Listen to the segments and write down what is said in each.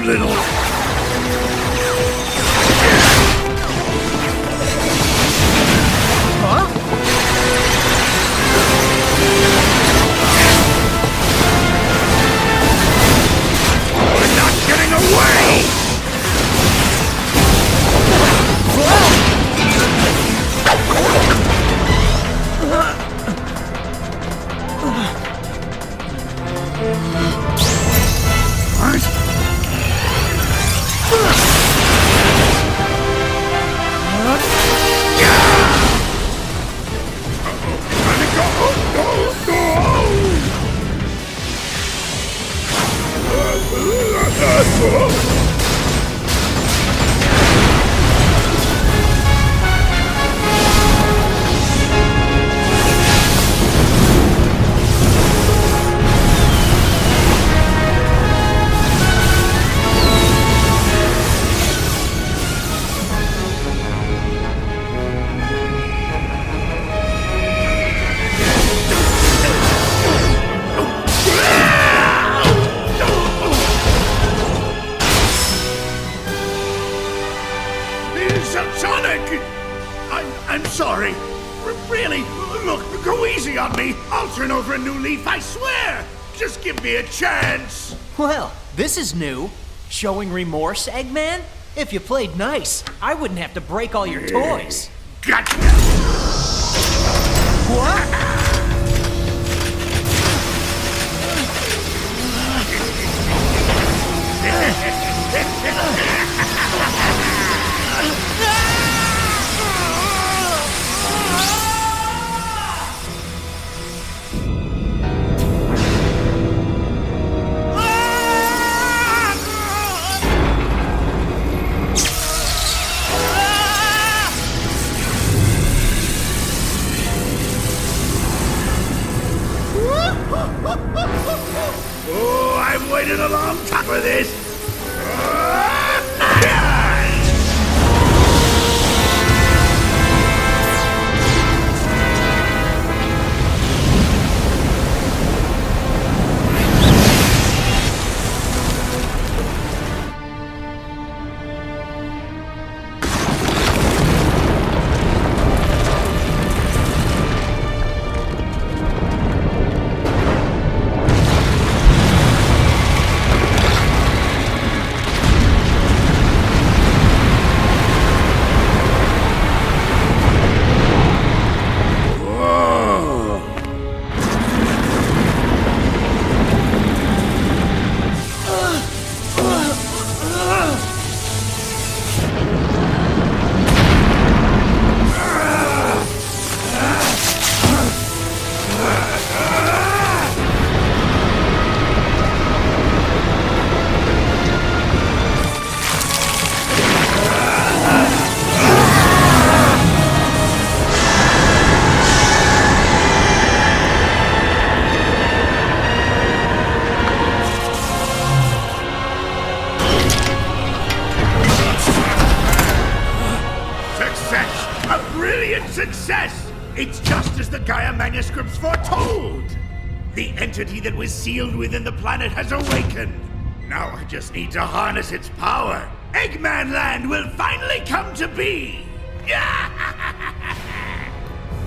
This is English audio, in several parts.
little... We're not getting away! Sonic! I'm sorry. Really, look, go easy on me. I'll turn over a new leaf, I swear. Just give me a chance. Well, this is new. Showing remorse, Eggman? If you played nice, I wouldn't have to break all your toys. Gotcha! What? Oh, I've waited a long time for this. Success! It's just as the Gaia manuscripts foretold! The entity that was sealed within the planet has awakened. Now I just need to harness its power. Eggman Land will finally come to be!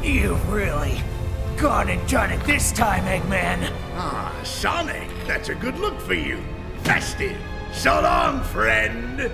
You've really gone and done it this time, Eggman. Ah, Sonic, that's a good look for you. Festive. So long, friend.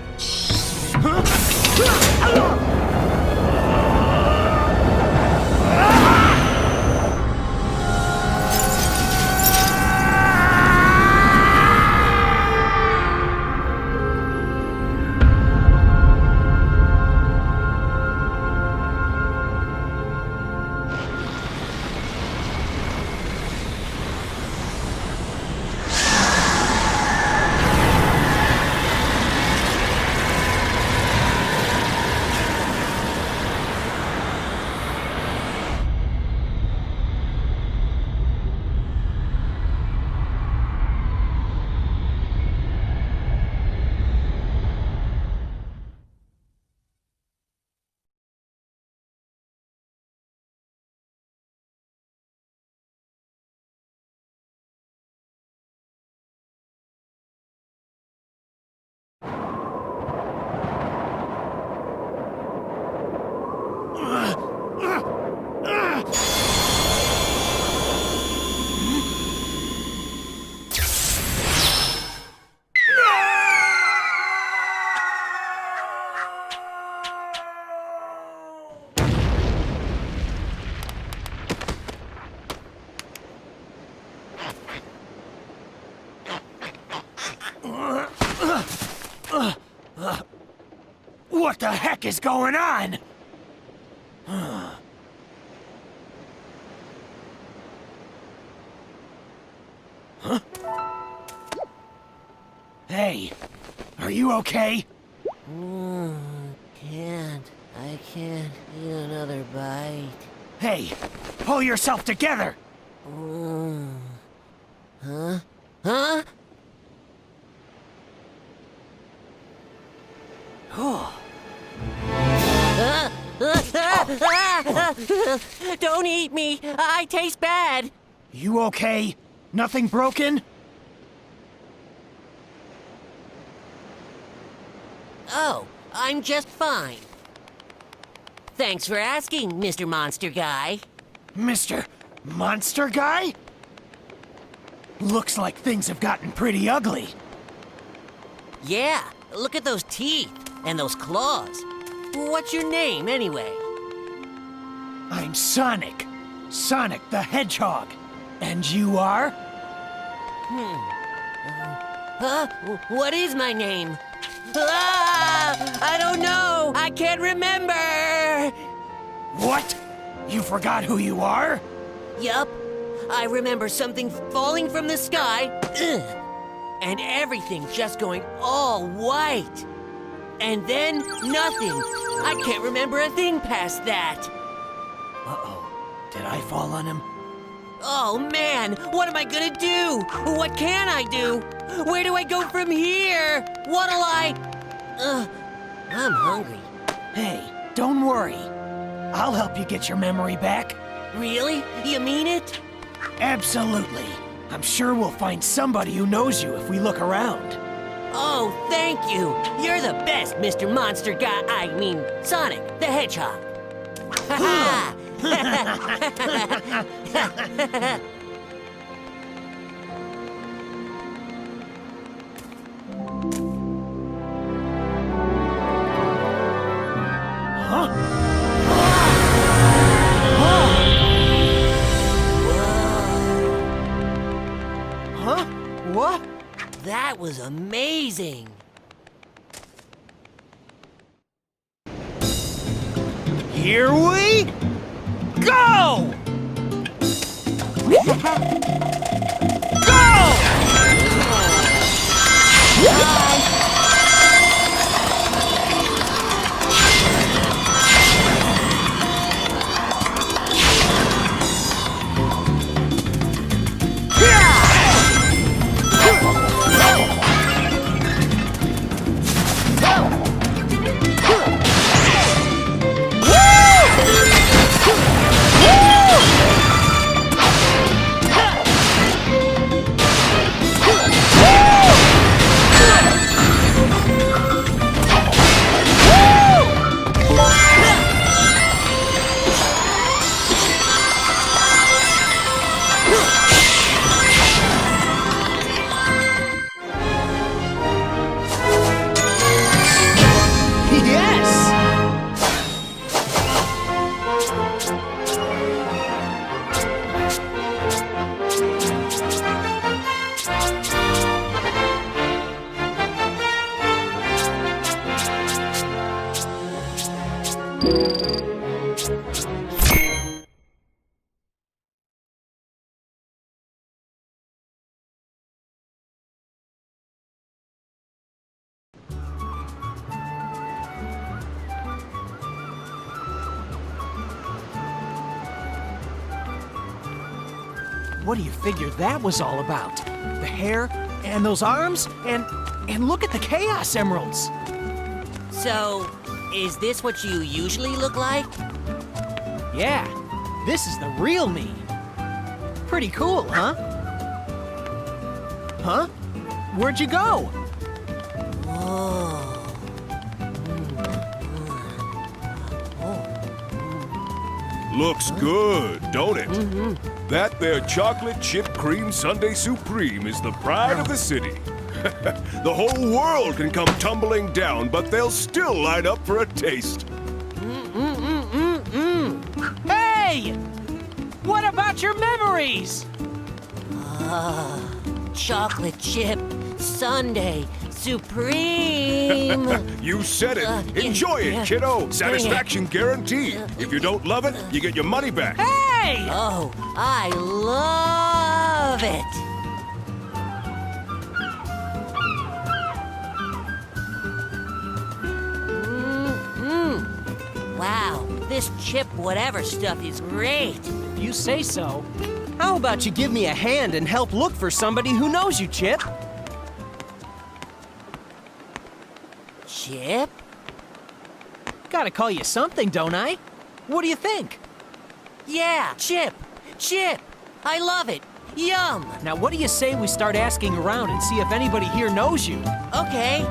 What the heck is going on? Huh? Hey, are you okay? I can't eat another bite. Hey, pull yourself together! Huh? Huh? Don't eat me! I taste bad! You okay? Nothing broken? Oh, I'm just fine. Thanks for asking, Mr. Monster Guy. Mr. Monster Guy? Looks like things have gotten pretty ugly. Yeah, look at those teeth and those claws. What's your name, anyway? I'm Sonic. Sonic the Hedgehog. And you are? What is my name? I don't know! I can't remember! What? You forgot who you are? Yup. I remember something falling from the sky, and everything just going all white. And then nothing. I can't remember a thing past that. Uh-oh. Did I fall on him? Oh man, what am I gonna do? What can I do? Where do I go from here? What'll I... I'm hungry. Hey, don't worry. I'll help you get your memory back. Really? You mean it? Absolutely. I'm sure we'll find somebody who knows you if we look around. Oh, thank you. You're the best, Mr. Monster Guy. I mean, Sonic the Hedgehog. Ha ha! What? That was amazing. Here we go! What do you figure that was all about? The hair and those arms and look at the Chaos Emeralds. So, is this what you usually look like? Yeah, this is the real me. Pretty cool, huh? Huh? Where'd you go? Whoa. Looks good, don't it? That there chocolate chip cream sundae supreme is the pride of the city. The whole world can come tumbling down, but they'll still line up for a taste. Hey! What about your memories? Chocolate chip sundae supreme. You said it. Enjoy it, kiddo. Satisfaction guaranteed. If you don't love it, you get your money back. Hey! Oh, I love it. Wow, this chip whatever stuff is great. If you say so. How about you give me a hand and help look for somebody who knows you, Chip? Chip? Gotta call you something, don't I? What do you think? Yeah, Chip. Chip. I love it. Yum. Now, what do you say we start asking around and see if anybody here knows you? Okay.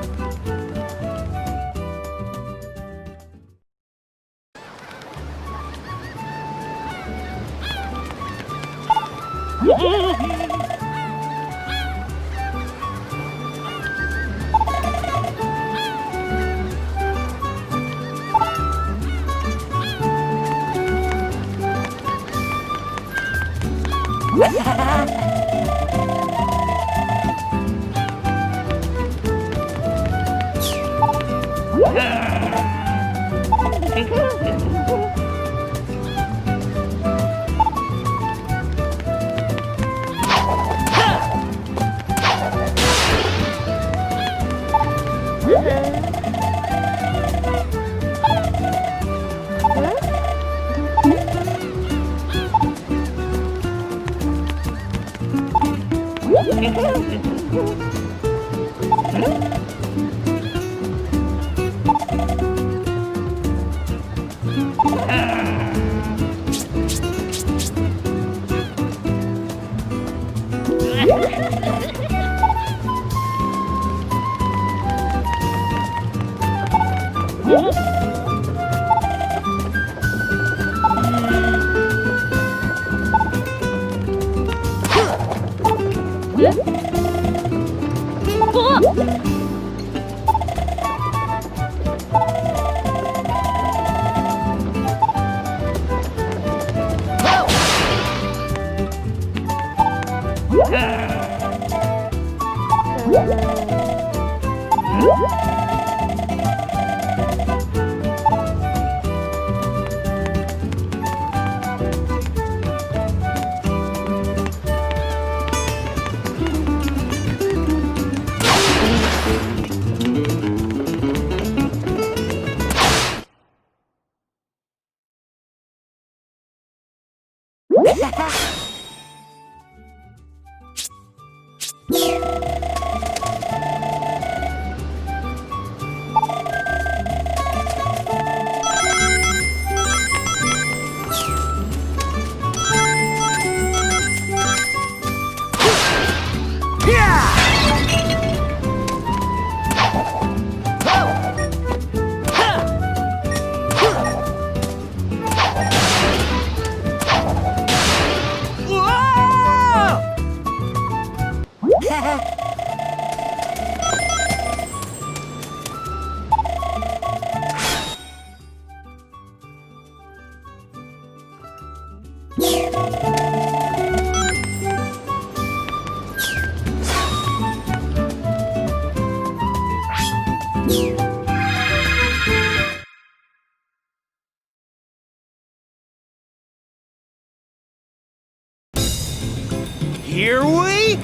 Here we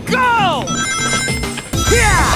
go! Yeah!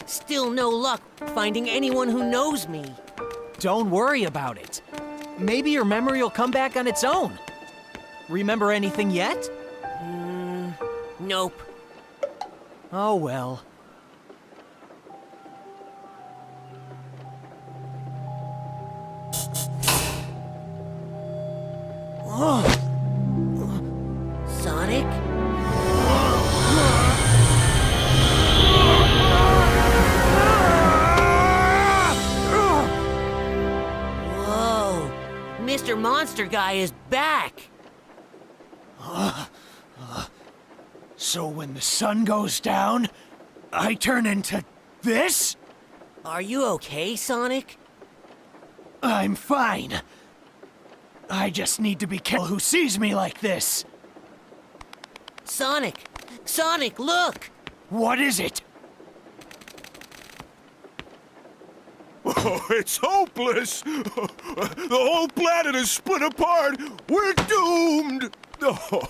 Still no luck finding anyone who knows me. Don't worry about it. Maybe your memory will come back on its own. Remember anything yet? Nope. Oh well. Sonic? Whoa! Mr. Monster Guy is back! So when the sun goes down, I turn into this? Are you okay, Sonic? I'm fine. I just need to be careful who sees me like this. Sonic! Sonic, look! What is it? Oh, it's hopeless! The whole planet is split apart! We're doomed! Oh.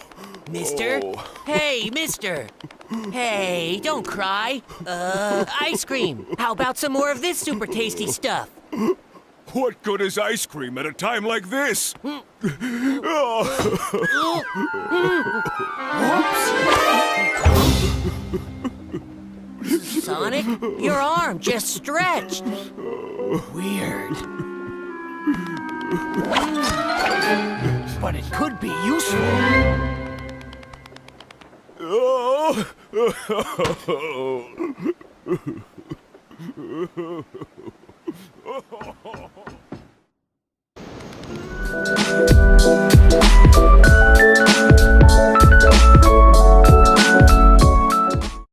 Mister? Oh. Hey, mister! Hey, don't cry. Ice cream. How about some more of this super tasty stuff? What good is ice cream at a time like this? Sonic, your arm just stretched. Weird. But it could be useful. Oh.